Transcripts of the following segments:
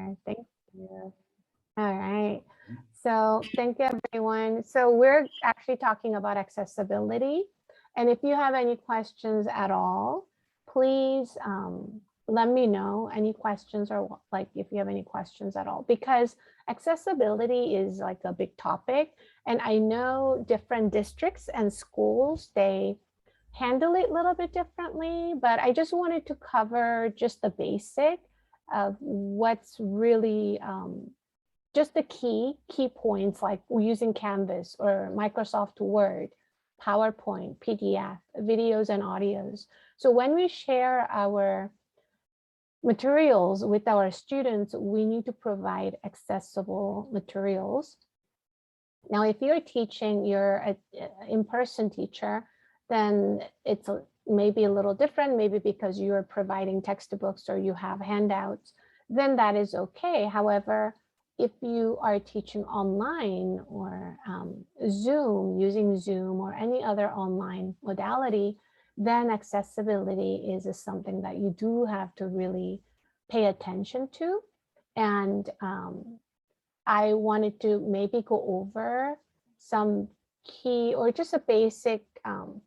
sure. Thank you. All right. So thank you, everyone. So we're actually talking about accessibility. And if you have any questions at all, please let me know any questions, or like if you have any questions at all, because accessibility is like a big topic. And I know different districts and schools, they handle it a little bit differently, but I just wanted to cover just the basic of what's really just the key points, like using Canvas or Microsoft Word, PowerPoint, PDF, videos and audios. So when we share our materials with our students, we need to provide accessible materials. Now, if you're teaching, you're an in-person teacher, then it's maybe a little different, maybe because you're providing textbooks or you have handouts, then that is okay. However, if you are teaching online or Zoom, using Zoom or any other online modality, then accessibility is something that you do have to really pay attention to. And I wanted to maybe go over some key or just a basic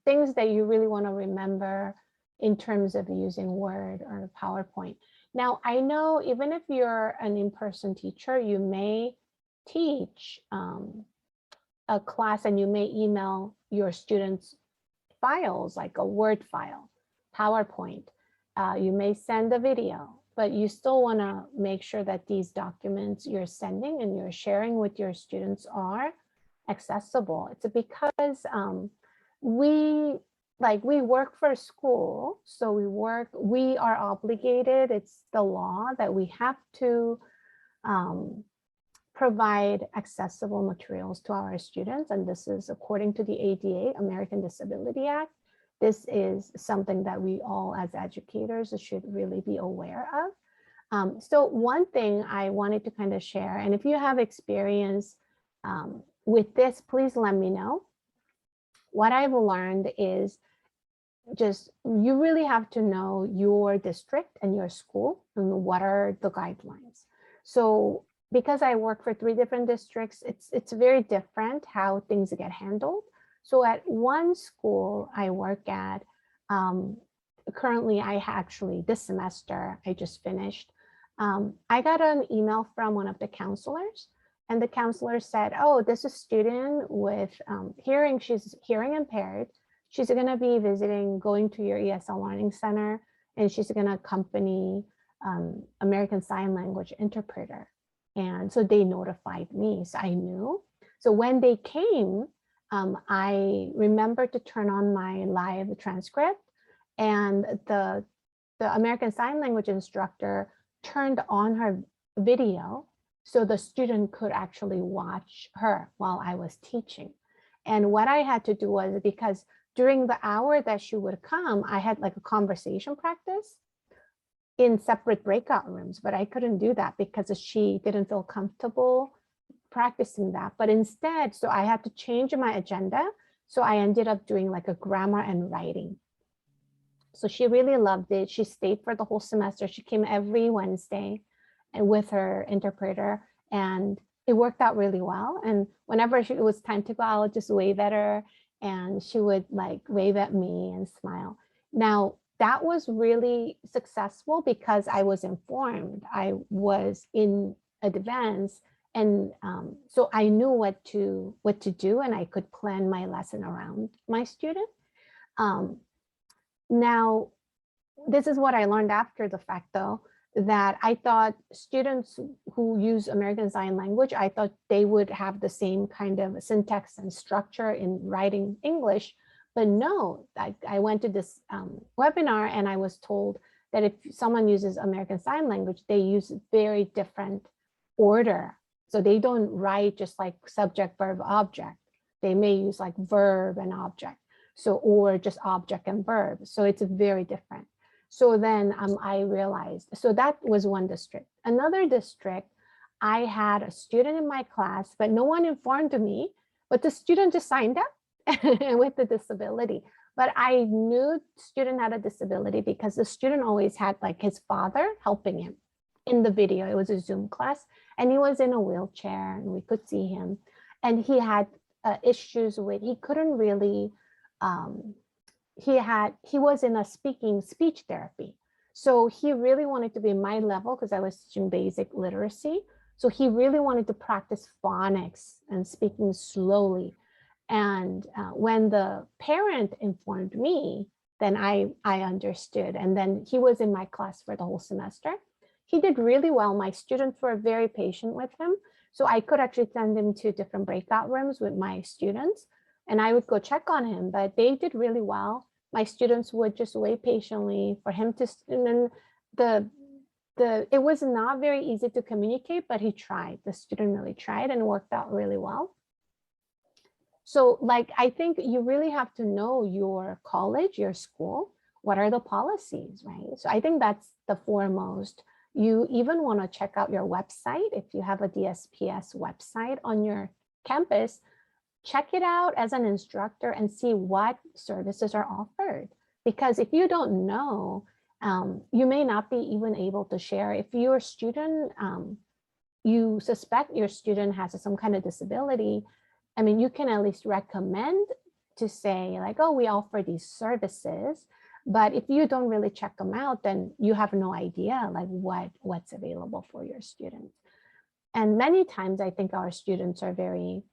things that you really want to remember in terms of using Word or PowerPoint. Now, I know even if you're an in-person teacher, you may teach a class and you may email your students files like a Word file, PowerPoint. You may send a video, but you still want to make sure that these documents you're sending and you're sharing with your students are accessible. It's because we work for school, so we are obligated, it's the law that we have to provide accessible materials to our students. And this is according to the ADA, American Disability Act. This is something that we all as educators should really be aware of. So one thing I wanted to kind of share, and if you have experience with this, please let me know. What I've learned is just you really have to know your district and your school and what are the guidelines. So because I work for 3 different districts, it's very different how things get handled. So at one school I work at, currently this semester, I just finished, I got an email from one of the counselors, and the counselor said, oh, this is a student with hearing, she's hearing impaired. She's going to be going to your ESL Learning Center, and she's going to accompany American Sign Language interpreter. And so they notified me, so I knew. So when they came, I remembered to turn on my live transcript, and the American Sign Language instructor turned on her video so the student could actually watch her while I was teaching. And what I had to do was, because during the hour that she would come, I had like a conversation practice in separate breakout rooms, but I couldn't do that because she didn't feel comfortable practicing that. But instead, so I had to change my agenda. So I ended up doing like a grammar and writing. So she really loved it. She stayed for the whole semester. She came every Wednesday and with her interpreter, and it worked out really well. And whenever it was time to go, I would just wave at her, and she would like wave at me and smile. Now, that was really successful because I was informed. I was in advance, and so I knew what to do, and I could plan my lesson around my student. Now, this is what I learned after the fact, though, that I thought students who use American Sign Language, I thought they would have the same kind of syntax and structure in writing English. But no, I went to this webinar and I was told that if someone uses American Sign Language, they use very different order. So they don't write just like subject, verb, object. They may use like verb and object. So, or just object and verb. So it's very different. So then I realized, so that was one district. Another district, I had a student in my class, but no one informed me, but the student just signed up with the disability. But I knew the student had a disability because the student always had like his father helping him. in the video. It was a Zoom class, and he was in a wheelchair, and we could see him. And he had issues with, he couldn't really, he was in a speech therapy. So he really wanted to be my level because I was teaching basic literacy. So he really wanted to practice phonics and speaking slowly. And when the parent informed me, then I understood. And then he was in my class for the whole semester. He did really well. My students were very patient with him. So I could actually send him to different breakout rooms with my students, and I would go check on him, but they did really well. My students would just wait patiently for him to, and then it was not very easy to communicate, but he tried. The student really tried and worked out really well. So like, I think you really have to know your college, your school, what are the policies, right? So I think that's the foremost. You even want to check out your website. If you have a DSPS website on your campus, check it out as an instructor and see what services are offered. Because if you don't know, you may not be even able to share. If your student, you suspect your student has some kind of disability, I mean, you can at least recommend to say like, oh, we offer these services. But if you don't really check them out, then you have no idea like what's available for your students. And many times I think our students are very,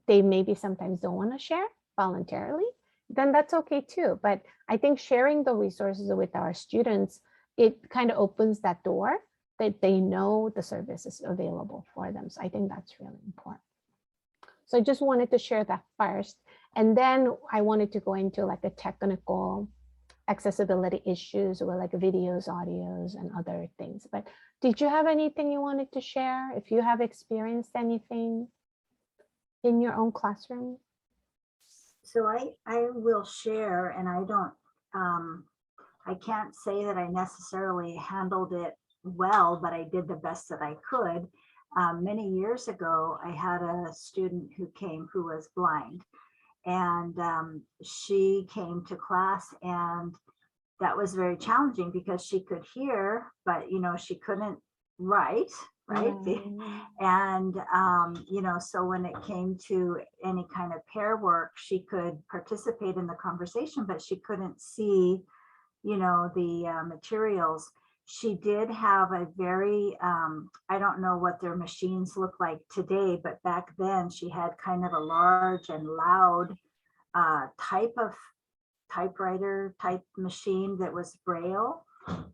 they maybe sometimes don't want to share voluntarily, then that's okay too. But I think sharing the resources with our students, it kind of opens that door that they know the services available for them. So I think that's really important. So I just wanted to share that first. And then I wanted to go into like the technical accessibility issues with like videos, audios, and other things. But did you have anything you wanted to share? If you have experienced anything in your own classroom? So I will share, and I can't say that I necessarily handled it well, but I did the best that I could. Many years ago, I had a student who came who was blind, and she came to class, and that was very challenging because she could hear, but she couldn't write, right? And so when it came to any kind of pair work, she could participate in the conversation, but she couldn't see the materials. She did have a very, I don't know what their machines look like today, but back then she had kind of a large and loud type of typewriter type machine that was Braille,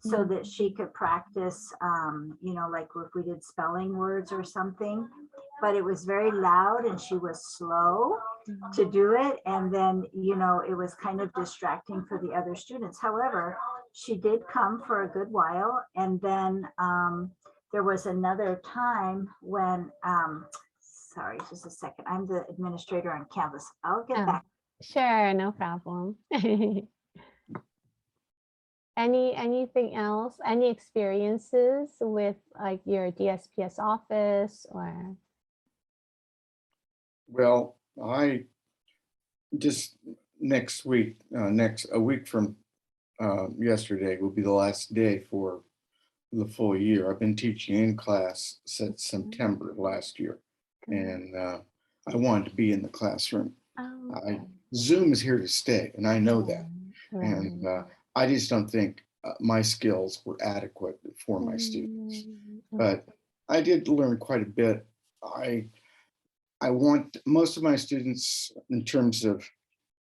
so that she could practice, like if we did spelling words or something, but it was very loud and she was slow to do it. And then, it was kind of distracting for the other students. However, she did come for a good while. And then there was another time when, sorry, just a second. I'm the administrator on Canvas. I'll get back. Sure, no problem. Anything else? Any experiences with like your DSPS office or? Well, I just next week, a week from yesterday will be the last day for the full year. I've been teaching in class since September of last year, and I wanted to be in the classroom. Okay. Zoom is here to stay, and I know that. And I just don't think my skills were adequate for my students. But I did learn quite a bit. I want most of my students, in terms of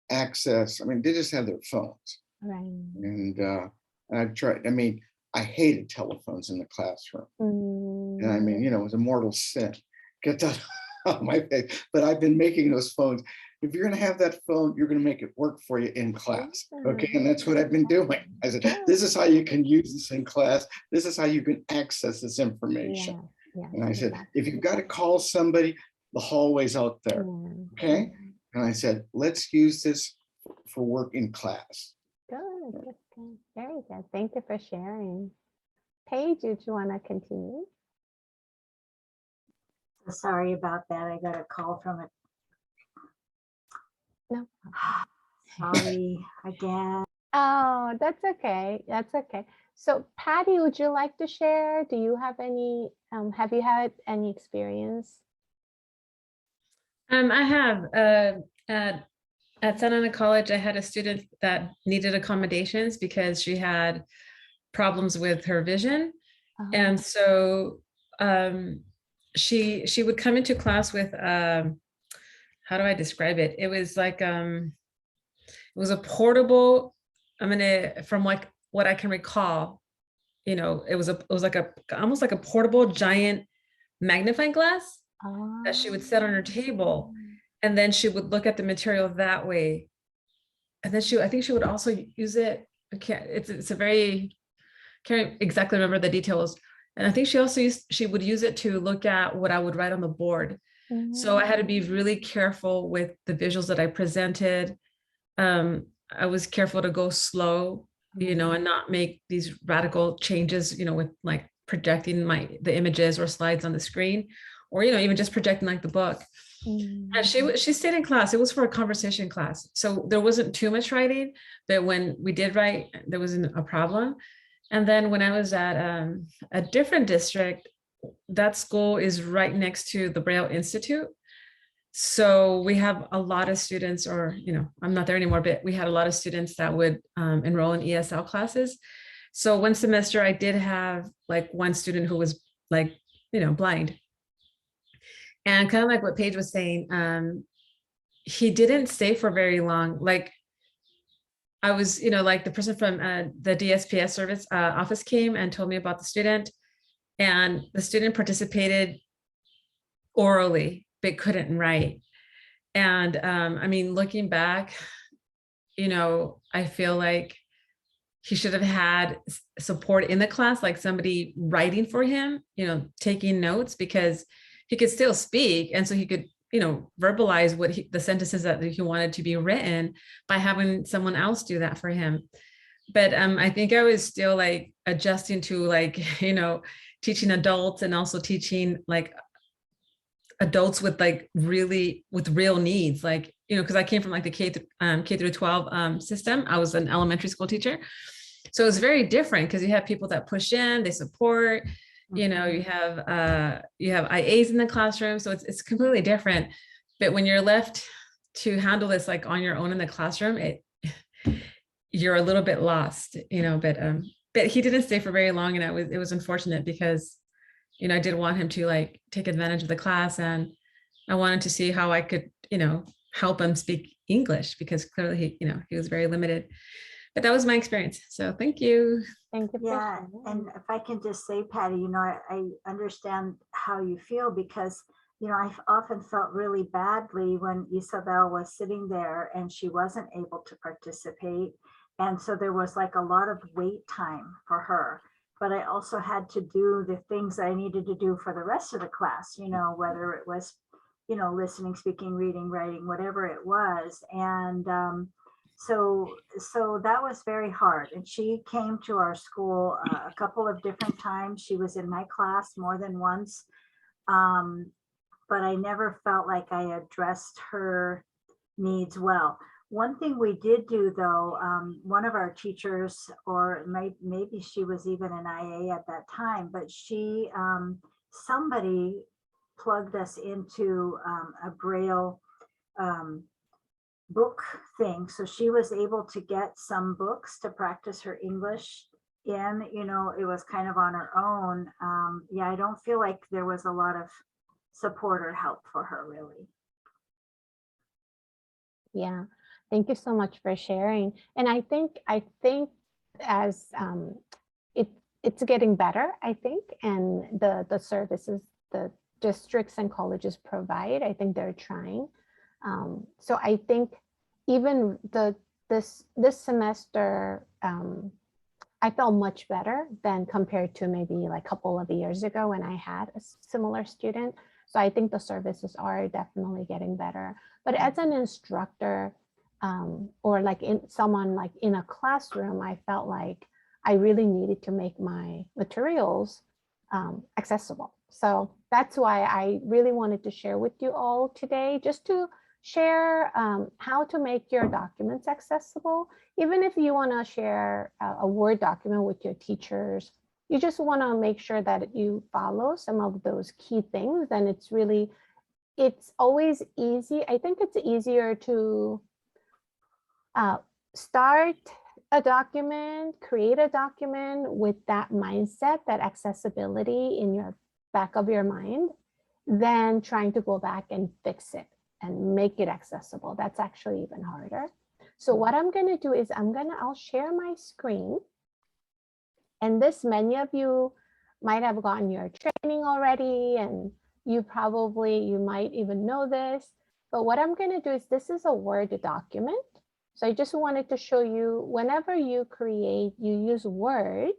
access, I mean, they just have their phones. Right. And I've tried, I mean, I hated telephones in the classroom. And I mean, it was a mortal sin. Get that out of my face. But I've been making those phones. If you're going to have that phone, you're going to make it work for you in class. Okay. And that's what I've been doing. I said, this is how you can use this in class. This is how you can access this information. And I said, if you've got to call somebody, the hallway's out there. Okay. And I said, let's use this for work in class. Good. Very good. Thank you for sharing. Paige, did you want to continue? Sorry about that. I got a call from it. No. Sorry again. Oh, that's okay. That's okay. So Patty, would you like to share? Do you have any, have you had any experience? I have at Santa Ana College, I had a student that needed accommodations because she had problems with her vision. And so she would come into class with how do I describe it? It was like it was a portable, from like what I can recall, you know, it was like a almost like a portable giant magnifying glass that she would set on her table, and then she would look at the material that way. And then I think she would also use it. It's a very, can't exactly remember the details. And I think she would use it to look at what I would write on the board. So I had to be really careful with the visuals that I presented. I was careful to go slow, you know, and not make these radical changes, you know, with like projecting the images or slides on the screen, or, you know, even just projecting like the book. And she stayed in class. It was for a conversation class. So there wasn't too much writing, but when we did write, there wasn't a problem. And then when I was at a different district, that school is right next to the Braille Institute. So we have a lot of students, or, you know, I'm not there anymore, but we had a lot of students that would enroll in ESL classes. So one semester I did have like one student who was like, you know, blind. And kind of like what Paige was saying, he didn't stay for very long. Like I was, you know, like the person from the DSPS service office came and told me about the student, and the student participated orally, but couldn't write. And I mean, looking back, you know, I feel like he should have had support in the class, like somebody writing for him, you know, taking notes, because he could still speak. And so he could, you know, verbalize what the sentences that he wanted to be written by having someone else do that for him. But I think I was still like adjusting to like, you know, teaching adults and also teaching like adults with like really with real needs, like, you know, because I came from like the K through 12 system. I was an elementary school teacher. So it was very different because you have people that push in, they support, you know, you have IAs in the classroom. So it's completely different. But when you're left to handle this like on your own in the classroom, you're a little bit lost, you know, but he didn't stay for very long. And it was unfortunate because, you know, I did want him to like take advantage of the class, and I wanted to see how I could, you know, help him speak English, because clearly he, you know, he was very limited. But that was my experience. So thank you. Thank you. Yeah, and if I can just say, Patty, you know, I understand how you feel, because, you know, I've often felt really badly when Isabel was sitting there and she wasn't able to participate. And so there was like a lot of wait time for her. But I also had to do the things that I needed to do for the rest of the class, you know, whether it was, you know, listening, speaking, reading, writing, whatever it was. And so that was very hard. And she came to our school a couple of different times. She was in my class more than once. But I never felt like I addressed her needs well. One thing we did do though, one of our teachers, or maybe she was even an IA at that time, but she, somebody plugged us into a Braille book thing. So she was able to get some books to practice her English in, you know, it was kind of on her own. Yeah, I don't feel like there was a lot of support or help for her really. Yeah, thank you so much for sharing. And I think as it's getting better, I think, and the services the districts and colleges provide, I think they're trying. So I think even this semester, I felt much better than compared to maybe like a couple of years ago when I had a similar student. So I think the services are definitely getting better. But as an instructor, or like someone like in a classroom, I felt like I really needed to make my materials accessible. So that's why I really wanted to share with you all today, just to share how to make your documents accessible. Even if you want to share a Word document with your teachers, you just want to make sure that you follow some of those key things. And it's always easy. I think it's easier to start a document, create a document with that mindset, that accessibility in your back of your mind, than trying to go back and fix it and make it accessible. That's actually even harder. So what I'm going to do is I'll share my screen. And this, many of you might have gotten your training already, and you might even know this. But what I'm going to do is, this is a Word document. So I just wanted to show you, whenever you use Word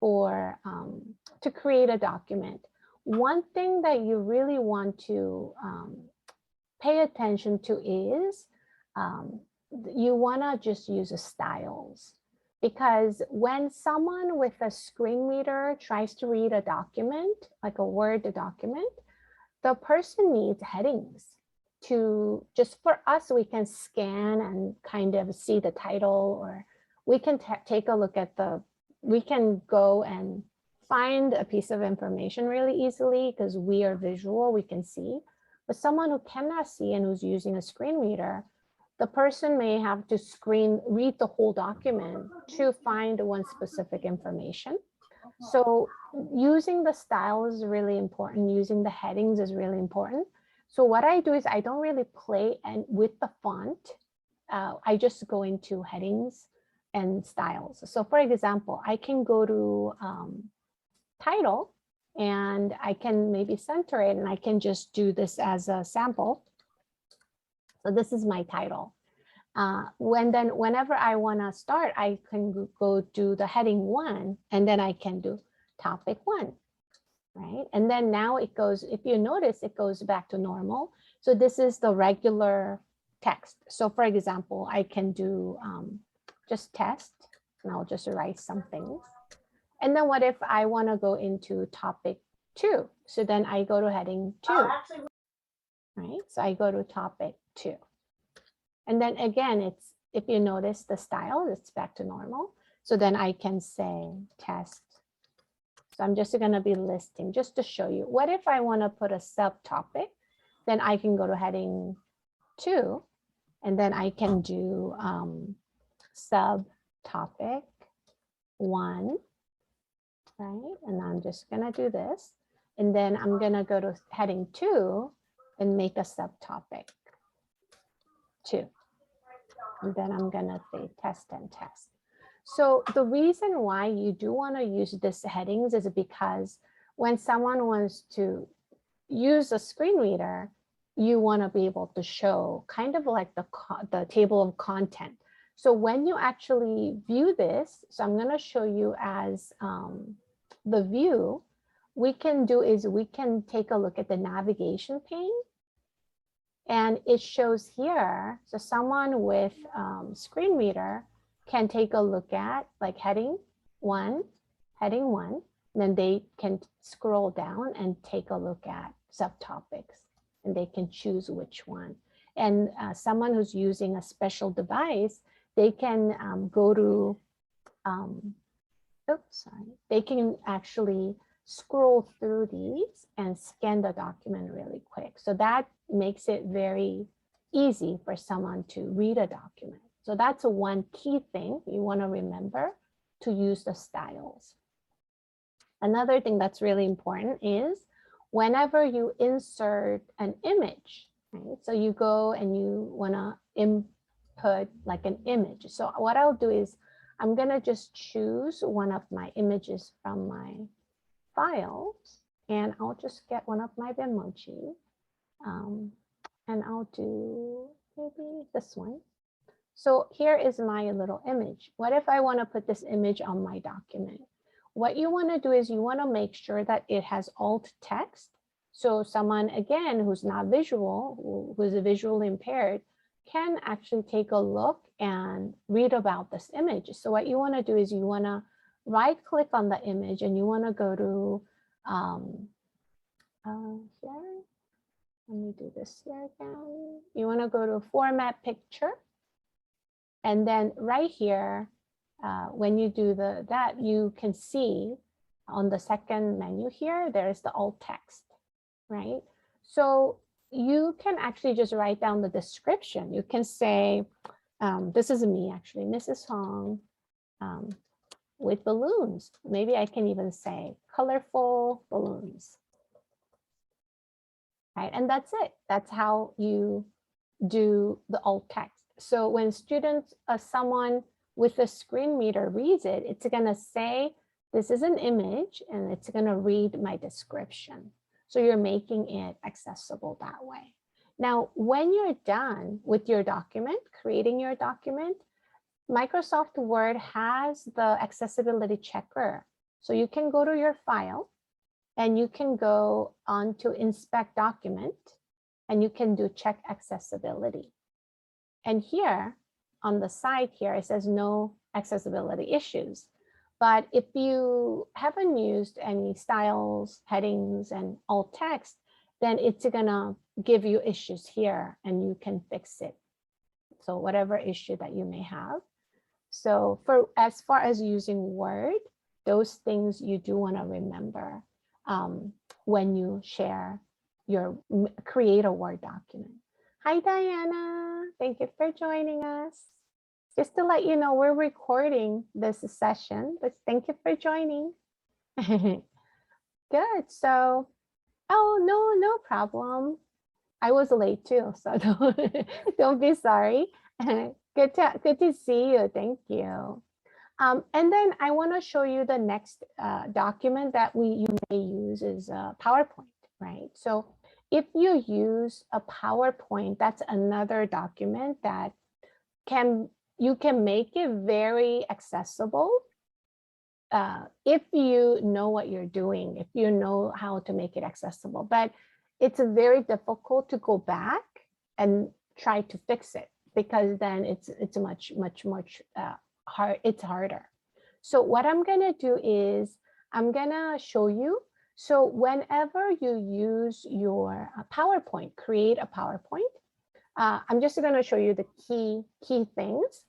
to create a document. One thing that you really want to pay attention to is you want to just use styles. Because when someone with a screen reader tries to read a document, like a Word document, the person needs headings. Just for us, we can scan and kind of see the title, or we can take a look at we can go and find a piece of information really easily because we are visual, we can see. But someone who cannot see and who's using a screen reader, the person may have to read the whole document to find one specific information. So using the style is really important. Using the headings is really important. So what I do is I don't really play with the font. I just go into headings and styles. So for example, I can go to title, and I can maybe center it, and I can just do this as a sample. So this is my title. Whenever I want to start, I can go do the heading 1, and then I can do topic 1. Right? And then now it goes, if you notice, it goes back to normal. So this is the regular text. So for example, I can do just test, and I'll just write some things. And then what if I want to go into topic 2? So then I go to heading 2, right? So I go to topic 2. And then again, if you notice the style, it's back to normal. So then I can say test. So I'm just going to be listing just to show you. What if I want to put a subtopic? Then I can go to heading 2, and then I can do subtopic 1, right? And I'm just going to do this. And then I'm going to go to heading 2 and make a subtopic 2. And then I'm going to say test and test. So the reason why you do want to use this headings is because when someone wants to use a screen reader, you want to be able to show kind of like the table of content. So when you actually view this, so I'm going to show you as the view, we can take a look at the navigation pane. And it shows here, so someone with screen reader can take a look at like heading 1, and then they can scroll down and take a look at subtopics, and they can choose which one. And someone who's using a special device, they can go to, they can actually scroll through these and scan the document really quick. So that makes it very easy for someone to read a document. So that's one key thing you want to remember, to use the styles. Another thing that's really important is whenever you insert an image, right? So you go and you want to input like an image. So what I'll do is I'm going to just choose one of my images from my files, and I'll just get one of my Bitmoji, and I'll do maybe this one. So here is my little image. What if I want to put this image on my document? What you want to do is you want to make sure that it has alt text. So someone, again, who's not visual, who's visually impaired, can actually take a look and read about this image. So what you want to do is you want to right click on the image, and you want to go to here, Let me do this here again. You want to go to format picture. And then right here, when you do that, you can see on the second menu here, there's the alt text, right? So you can actually just write down the description. You can say, this is me actually, Mrs. Hong, with balloons. Maybe I can even say colorful balloons. Right, and that's it. That's how you do the alt text. So when students, someone with a screen reader reads it, it's gonna say, this is an image, and it's gonna read my description. So you're making it accessible that way. Now, when you're done with your document, creating your document, Microsoft Word has the accessibility checker. So you can go to your file and you can go on to inspect document and you can do check accessibility. And here on the side here, it says no accessibility issues. But if you haven't used any styles, headings, and alt text, then it's gonna give you issues here and you can fix it. So whatever issue that you may have. So for as far as using Word, those things you do want to remember when you share create a Word document. Hi, Diana. Thank you for joining us. Just to let you know, we're recording this session, but thank you for joining. Good. So, oh, no problem. I was late too, so don't be sorry. Good to see you. Thank you. And then I want to show you the next document that you may use is PowerPoint, right? So if you use a PowerPoint, that's another document that you can make it very accessible if you know what you're doing, if you know how to make it accessible. But it's very difficult to go back and try to fix it because then it's much more hard. It's harder. So what I'm gonna do is I'm gonna show you. So whenever you use your PowerPoint, create a PowerPoint, I'm just gonna show you the key things.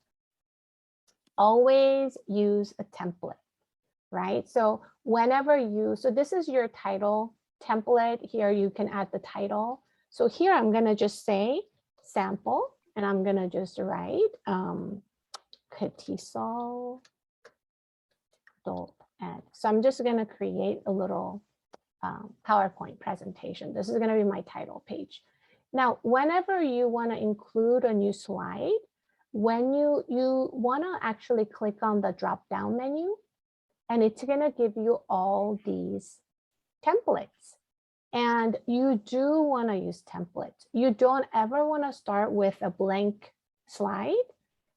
Always use a template, right? So whenever so this is your title template. Here you can add the title. So here I'm gonna just say sample, and I'm gonna just write Katisol. So I'm just gonna create a little PowerPoint presentation. This is gonna be my title page. Now, whenever you wanna include a new slide, when you wanna actually click on the drop-down menu, and it's gonna give you all these templates. And you do want to use templates. You don't ever want to start with a blank slide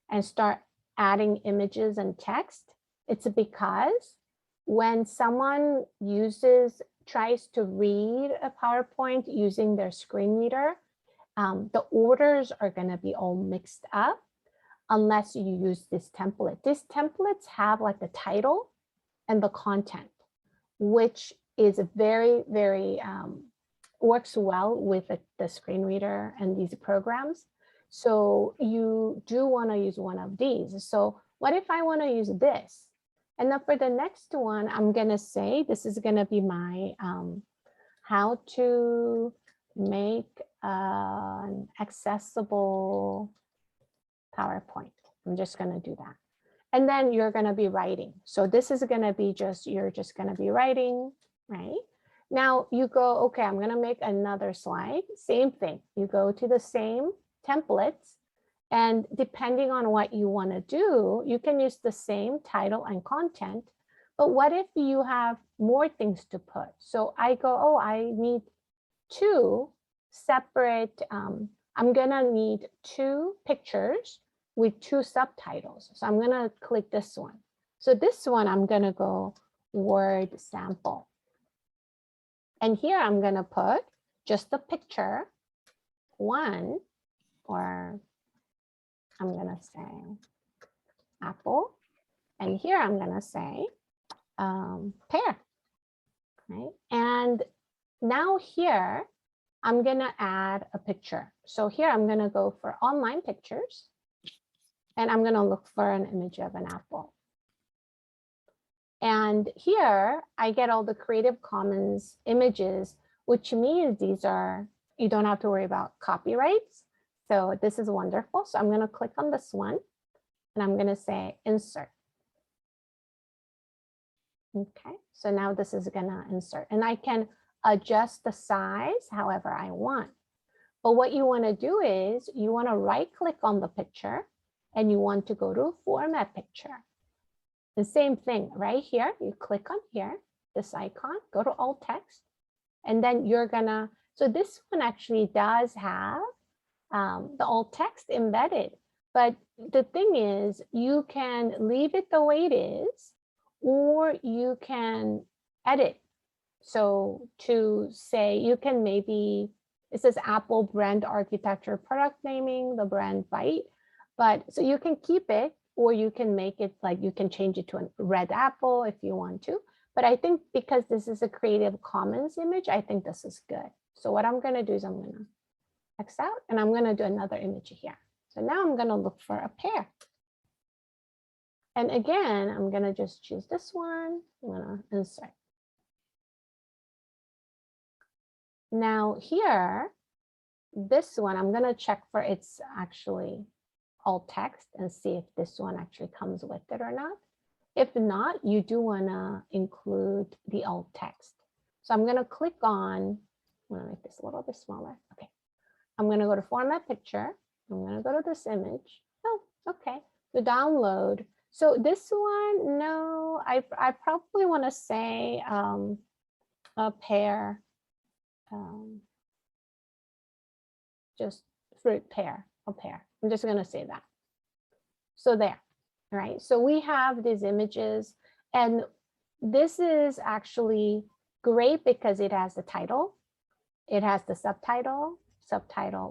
and start adding images and text. It's because when someone tries to read a PowerPoint using their screen reader, the orders are going to be all mixed up unless you use this template. These templates have like the title and the content, which is very, very, works well with the screen reader and these programs. So you do want to use one of these. So what if I want to use this? And then for the next one, I'm going to say, this is going to be my how to make an accessible PowerPoint. I'm just going to do that. And then you're going to be writing. So this is going to be you're just going to be writing, right? Now you go, okay, I'm going to make another slide. Same thing. You go to the same templates, and depending on what you want to do, you can use the same title and content. But what if you have more things to put? So I go, oh, I need two separate, I'm going to need two pictures with two subtitles. So I'm going to click this one. So this one, I'm going to go Word sample. And here I'm going to put just the picture one, or I'm going to say apple. And here I'm going to say pear. Right? And now here, I'm gonna add a picture. So here I'm gonna go for online pictures and I'm gonna look for an image of an apple. And here I get all the Creative Commons images, which means these are, you don't have to worry about copyrights. So this is wonderful. So I'm going to click on this one and I'm going to say insert. Okay, so now this is going to insert and I can adjust the size however I want. But what you want to do is you want to right click on the picture and you want to go to format picture. The same thing right here, you click on here, this icon, go to alt text, and then you're gonna, so this one actually does have the alt text embedded, but the thing is you can leave it the way it is, or you can edit. So to say, you can maybe, it says Apple brand architecture product naming, the brand Byte, but so you can keep it, or you can make it like, you can change it to a red apple if you want to. But I think because this is a Creative Commons image, I think this is good. So what I'm going to do is I'm going to X out and I'm going to do another image here. So now I'm going to look for a pair. And again, I'm going to just choose this one. I'm going to insert. Now here, this one, I'm going to check for its actually alt text and see if this one actually comes with it or not. If not, you do want to include the alt text. So I'm going to click on, I'm going to make this a little bit smaller. Okay. I'm going to go to format picture. I'm going to go to this image. Oh, okay. The download. So this one, no, I probably want to say a pair, just fruit pear, a pear. I'm just going to say that. So there, right? So we have these images and this is actually great because it has the title. It has the subtitle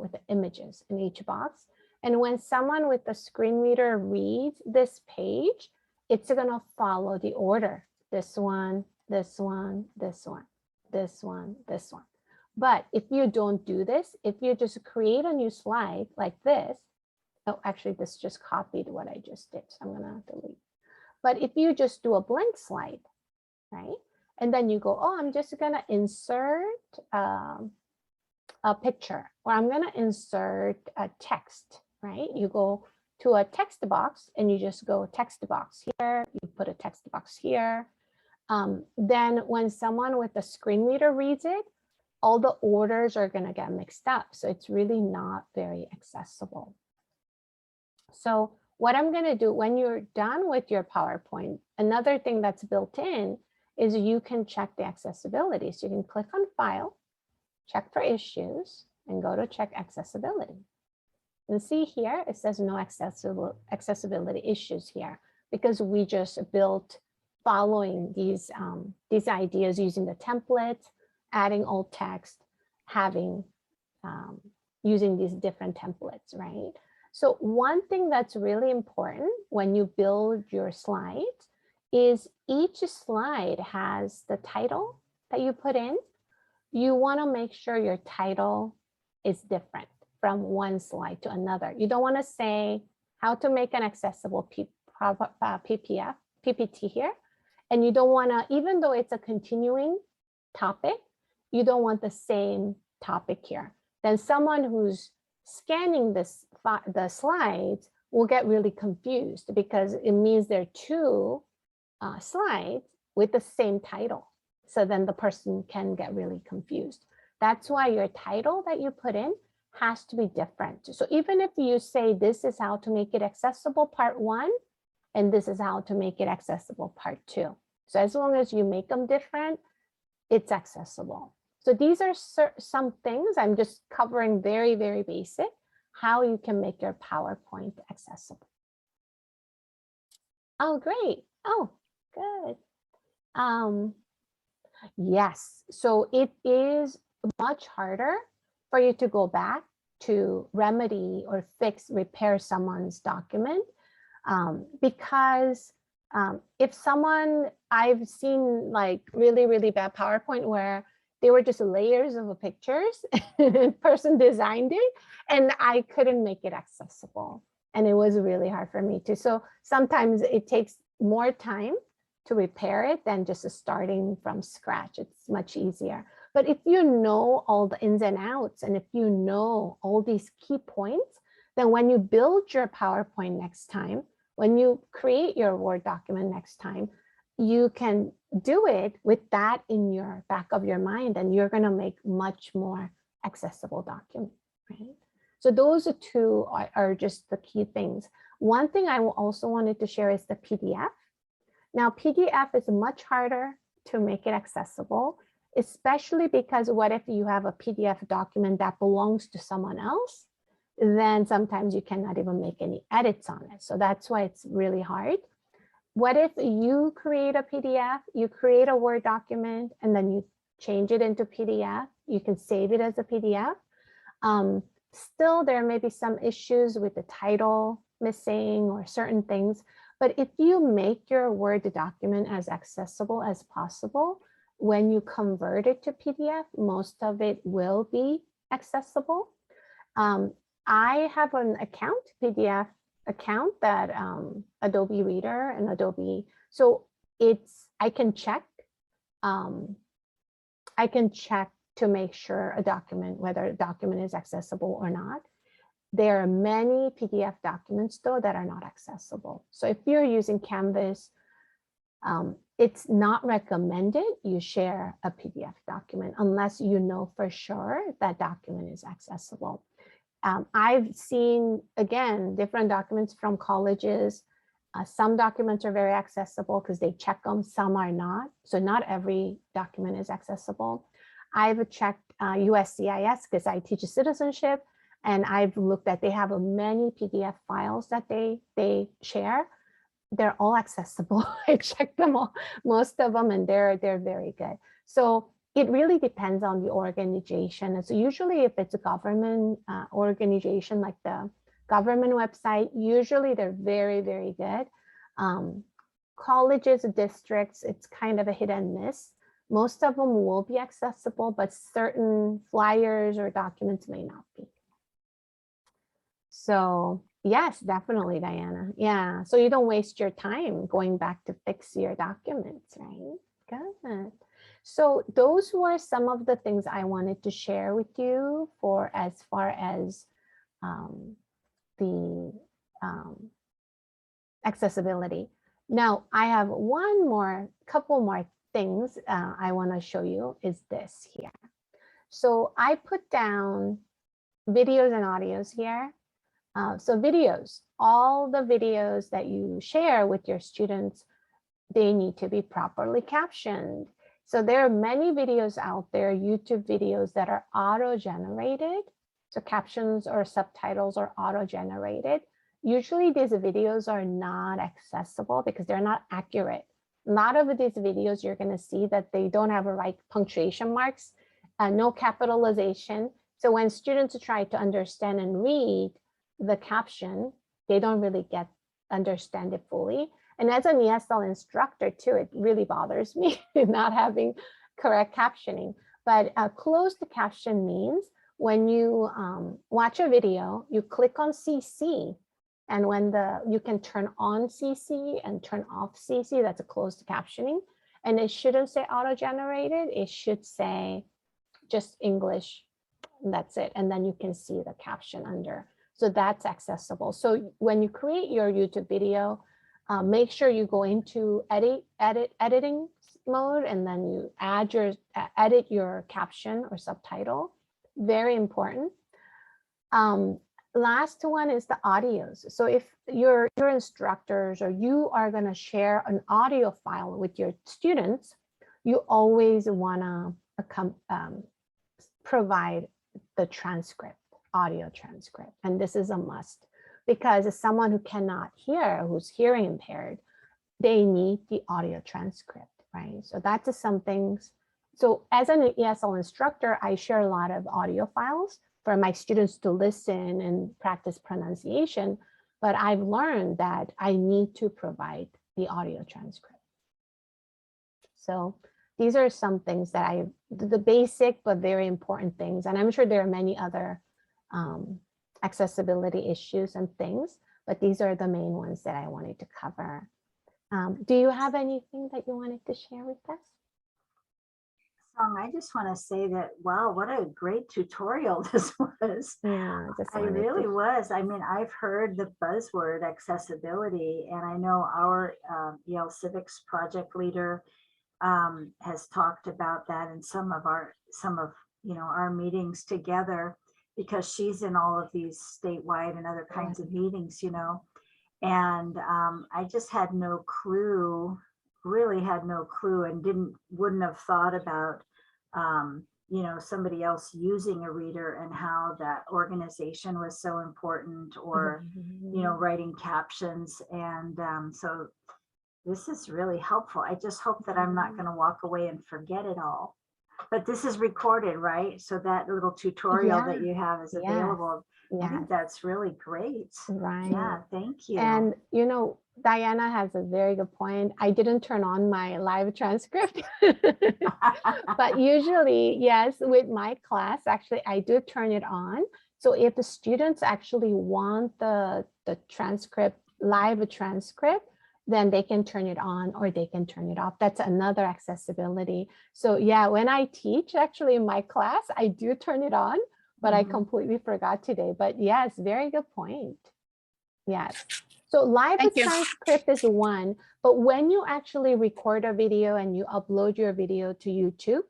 with the images in each box. And when someone with the screen reader reads this page, it's going to follow the order. This one, this one, this one, this one, this one. But if you don't do this, if you just create a new slide like this, oh, actually, this just copied what I just did. So I'm going to delete. But if you just do a blank slide, right? And then you go, oh, I'm just going to insert a picture, or I'm going to insert a text, right? You go to a text box and you just go text box here. You put a text box here. Then when someone with a screen reader reads it, all the orders are going to get mixed up. So it's really not very accessible. So what I'm going to do when you're done with your PowerPoint, another thing that's built in is you can check the accessibility. So you can click on File, check for issues, and go to check accessibility. And see here, it says no accessibility issues here because we just built following these ideas using the template, adding alt text, having using these different templates, right? So one thing that's really important when you build your slides is each slide has the title that you put in. You want to make sure your title is different from one slide to another. You don't want to say how to make an accessible PPT here. And you don't want to, even though it's a continuing topic, you don't want the same topic here. Then someone who's scanning the slides will get really confused because it means there are two slides with the same title. So then the person can get really confused. That's why your title that you put in has to be different. So even if you say this is how to make it accessible part 1, and this is how to make it accessible part 2. So as long as you make them different, it's accessible. So these are some things I'm just covering very, very basic, how you can make your PowerPoint accessible. Oh, great. Oh, good. Yes, so it is much harder for you to go back to remedy or repair someone's document because if someone, I've seen like really, really bad PowerPoint where they were just layers of pictures. Person designed it, and I couldn't make it accessible. And it was really hard for me to. So sometimes it takes more time to repair it than just starting from scratch. It's much easier. But if you know all the ins and outs, and if you know all these key points, then when you build your PowerPoint next time, when you create your Word document next time, you can do it with that in your back of your mind, and you're going to make much more accessible document, right? So those are two are just the key things. One thing I also wanted to share is the PDF. Now, PDF is much harder to make it accessible, especially because what if you have a PDF document that belongs to someone else? Then sometimes you cannot even make any edits on it. So that's why it's really hard. What if you create a PDF, you create a Word document, and then you change it into PDF? You can save it as a PDF. Still, there may be some issues with the title missing or certain things. But if you make your Word document as accessible as possible, when you convert it to PDF, most of it will be accessible. I have an account, PDF account that Adobe Reader and Adobe, so I can check to make sure whether a document is accessible or not. There are many PDF documents though that are not accessible. So if you're using Canvas, it's not recommended you share a PDF document unless you know for sure that document is accessible. I've seen, again, different documents from colleges. Some documents are very accessible because they check them, some are not. So not every document is accessible. I've checked USCIS because I teach citizenship, and I've looked at, they have many PDF files that they share. They're all accessible. I checked them all, most of them, and they're very good. So it really depends on the organization. And so usually if it's a government organization, like the government website, usually they're very, very good. Colleges, districts, it's kind of a hit and miss. Most of them will be accessible, but certain flyers or documents may not be. So yes, definitely, Diana. Yeah, so you don't waste your time going back to fix your documents, right? Good. So those were some of the things I wanted to share with you for as far as the accessibility. Now I have couple more things I want to show you is this here. So I put down videos and audios here. So videos, all the videos that you share with your students, they need to be properly captioned. So there are many videos out there, YouTube videos that are auto-generated. So captions or subtitles are auto-generated. Usually these videos are not accessible because they're not accurate. A lot of these videos, you're going to see that they don't have the right punctuation marks, no capitalization. So when students try to understand and read the caption, they don't really understand it fully. And as an ESL instructor too, it really bothers me not having correct captioning. But closed caption means when you watch a video, you click on CC, and when you can turn on CC and turn off CC, that's a closed captioning. And it shouldn't say auto-generated, it should say just English, and that's it. And then you can see the caption under. So that's accessible. So when you create your YouTube video, make sure you go into editing mode, and then you edit your caption or subtitle. Very important. Last one is the audios. So if your instructors or you are going to share an audio file with your students, you always want to provide the transcript, audio transcript. And this is a must, because as someone who cannot hear, who's hearing impaired, they need the audio transcript, right? So that's some things. So as an ESL instructor, I share a lot of audio files for my students to listen and practice pronunciation, but I've learned that I need to provide the audio transcript. So these are some things that the basic but very important things. And I'm sure there are many other accessibility issues and things, but these are the main ones that I wanted to cover. Do you have anything that you wanted to share with us? I just want to say that, wow, what a great tutorial this was. Yeah, I really was. I mean, I've heard the buzzword accessibility, and I know our Yale Civics project leader has talked about that in some of our our meetings together, because she's in all of these statewide and other kinds of meetings, and I just had no clue, really had no clue, and wouldn't have thought about somebody else using a reader and how that organization was so important, or writing captions. And so this is really helpful. I just hope that I'm not going to walk away and forget it all. But this is recorded, right? So that little tutorial that you have is available. I think that's really great. Right. Yeah, thank you. And Diana has a very good point. I didn't turn on my live transcript, but usually, yes, with my class, actually, I do turn it on. So if the students actually want the transcript, live transcript, then they can turn it on or they can turn it off. That's another accessibility. So yeah, when I teach actually in my class, I do turn it on, but I completely forgot today. But yes, very good point. Yes. So live transcript is one, but when you actually record a video and you upload your video to YouTube,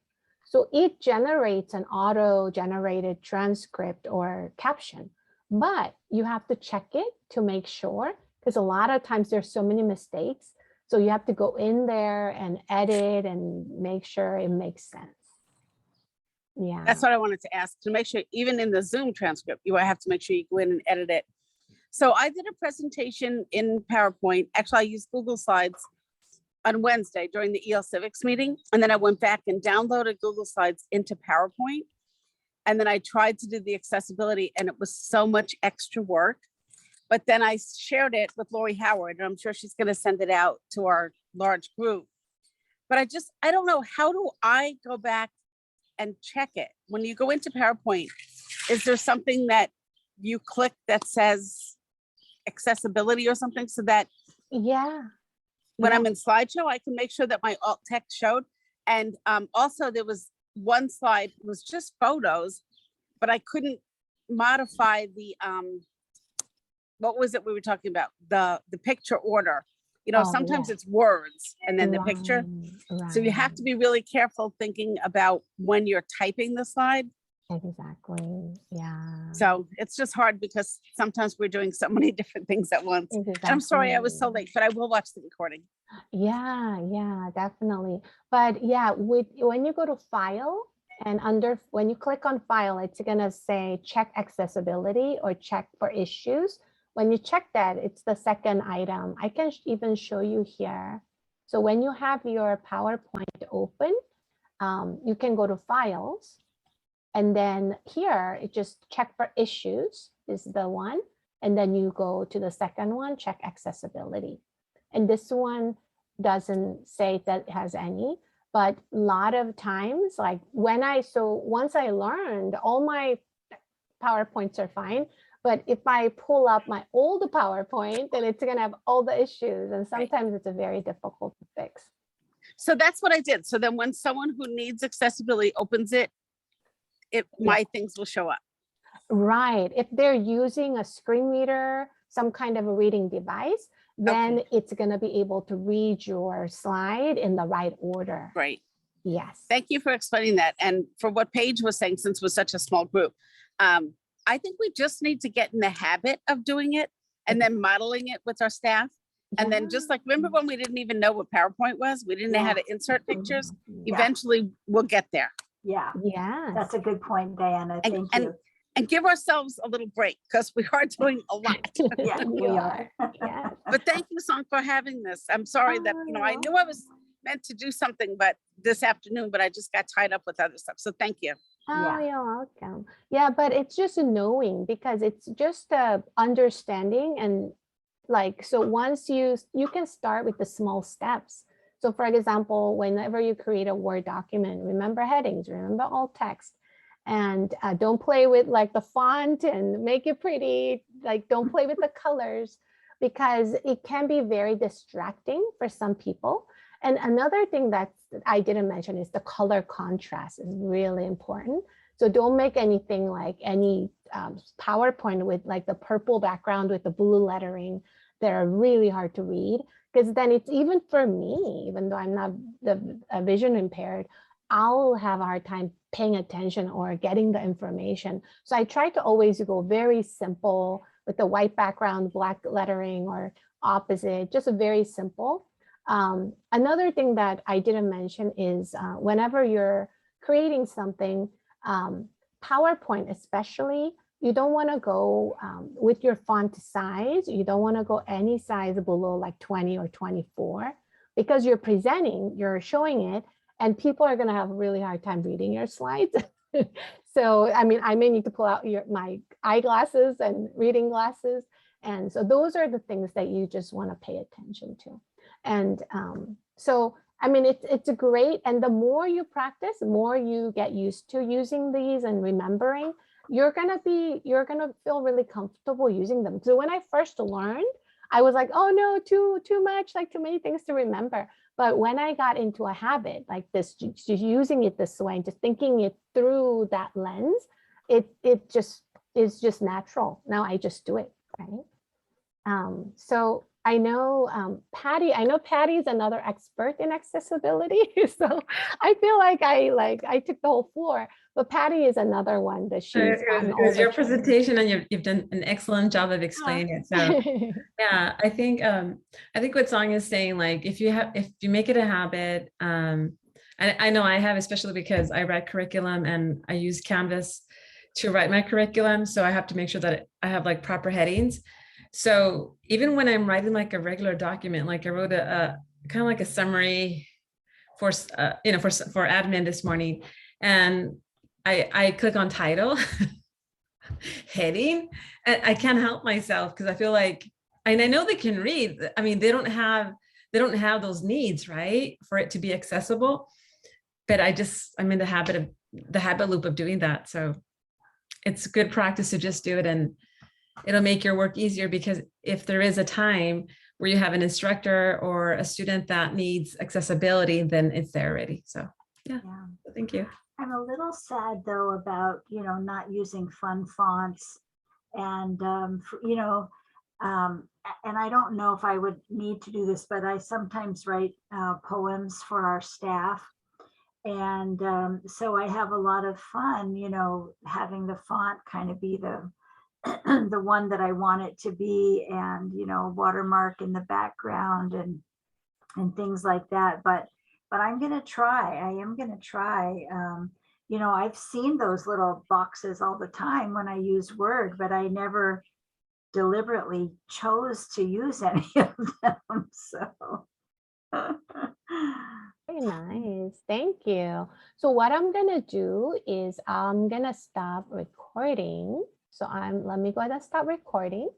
so it generates an auto-generated transcript or caption, but you have to check it to make sure, because a lot of times there's so many mistakes. So you have to go in there and edit and make sure it makes sense. Yeah. That's what I wanted to ask, to make sure, even in the Zoom transcript, you have to make sure you go in and edit it. So I did a presentation in PowerPoint. Actually, I used Google Slides on Wednesday during the EL Civics meeting. And then I went back and downloaded Google Slides into PowerPoint. And then I tried to do the accessibility, and it was so much extra work. But then I shared it with Lori Howard, and I'm sure she's going to send it out to our large group. But I don't know, how do I go back and check it? When you go into PowerPoint, is there something that you click that says accessibility or something, so that when I'm in slideshow, I can make sure that my alt text showed? And also there was one slide, it was just photos, but I couldn't modify the, what was it we were talking about? The picture order. Sometimes it's words and then the picture. So you have to be really careful thinking about when you're typing the slide. Exactly. Yeah. So it's just hard because sometimes we're doing so many different things at once. And I'm sorry I was so late, but I will watch the recording. Yeah, definitely. But yeah, when you go to file and when you click on file, it's gonna say check accessibility or check for issues. When you check that, it's the second item. I can even show you here. So when you have your PowerPoint open, you can go to files. And then here, it just check for issues is the one. And then you go to the second one, check accessibility. And this one doesn't say that it has any, but a lot of times, like once I learned, all my PowerPoints are fine. But if I pull up my old PowerPoint, then it's gonna have all the issues. And sometimes it's very difficult to fix. So that's what I did. So then when someone who needs accessibility opens it, my things will show up. Right. If they're using a screen reader, some kind of a reading device, then it's going to be able to read your slide in the right order. Great. Yes. Thank you for explaining that. And for what Paige was saying, since we're such a small group, I think we just need to get in the habit of doing it and then modeling it with our staff. And then just like, remember when we didn't even know what PowerPoint was? We didn't know how to insert pictures. Eventually we'll get there. Yeah. That's a good point, Diana. Thank you. And give ourselves a little break, because we are doing a lot. Yeah, we are. Yeah. But thank you, Song, for having this. I'm sorry that, I knew I was meant to do something this afternoon, but I just got tied up with other stuff. So thank you. Oh, you're welcome. Yeah, but it's just a knowing, because it's just a understanding. And so once you can start with the small steps. So for example, whenever you create a Word document, remember headings, remember alt text, and don't play with like the font and make it pretty. Like don't play with the colors, because it can be very distracting for some people. And another thing that I didn't mention is the color contrast is really important. So don't make anything like any PowerPoint with like the purple background with the blue lettering that are really hard to read, because then it's, even for me, even though I'm not vision impaired, I'll have a hard time paying attention or getting the information. So I try to always go very simple with the white background, black lettering, or opposite, just a very simple. Another thing that I didn't mention is whenever you're creating something, PowerPoint especially, you don't want to go with your font size. You don't want to go any size below like 20 or 24, because you're presenting, you're showing it, and people are going to have a really hard time reading your slides. So, I mean, I may need to pull out my eyeglasses and reading glasses. And so those are the things that you just want to pay attention to. And so, I mean, it's a great, and the more you practice, the more you get used to using these and remembering, you're gonna feel really comfortable using them. So when I first learned, I was like, oh no, too much, like too many things to remember. But when I got into a habit like this, just using it this way and just thinking it through that lens, it just is just natural. Now I just do it, right? So I know Patty's another expert in accessibility. So I feel like I took the whole floor, but Patty is another one that she's It was your presentation, and you've done an excellent job of explaining it. So yeah, I think what Song is saying, like if you make it a habit, and I know I have, especially because I write curriculum and I use Canvas to write my curriculum. So I have to make sure that I have like proper headings. So even when I'm writing like a regular document, like I wrote a kind of like a summary for admin this morning, and I click on title, heading, and I can't help myself because I feel like, and I know they can read. I mean, they don't have those needs, right, for it to be accessible. But I'm in the habit loop of doing that. So it's good practice to just do it, and it'll make your work easier, because if there is a time where you have an instructor or a student that needs accessibility, then it's there already. So yeah. Thank you. I'm a little sad though about, not using fun fonts, and, and I don't know if I would need to do this, but I sometimes write poems for our staff. And so I have a lot of fun, having the font kind of be the the one that I want it to be, and watermark in the background and things like that. But I am gonna try. I've seen those little boxes all the time when I use Word, but I never deliberately chose to use any of them. So very nice. Thank you. So what I'm gonna do is I'm gonna stop recording. So let me go ahead and stop recording.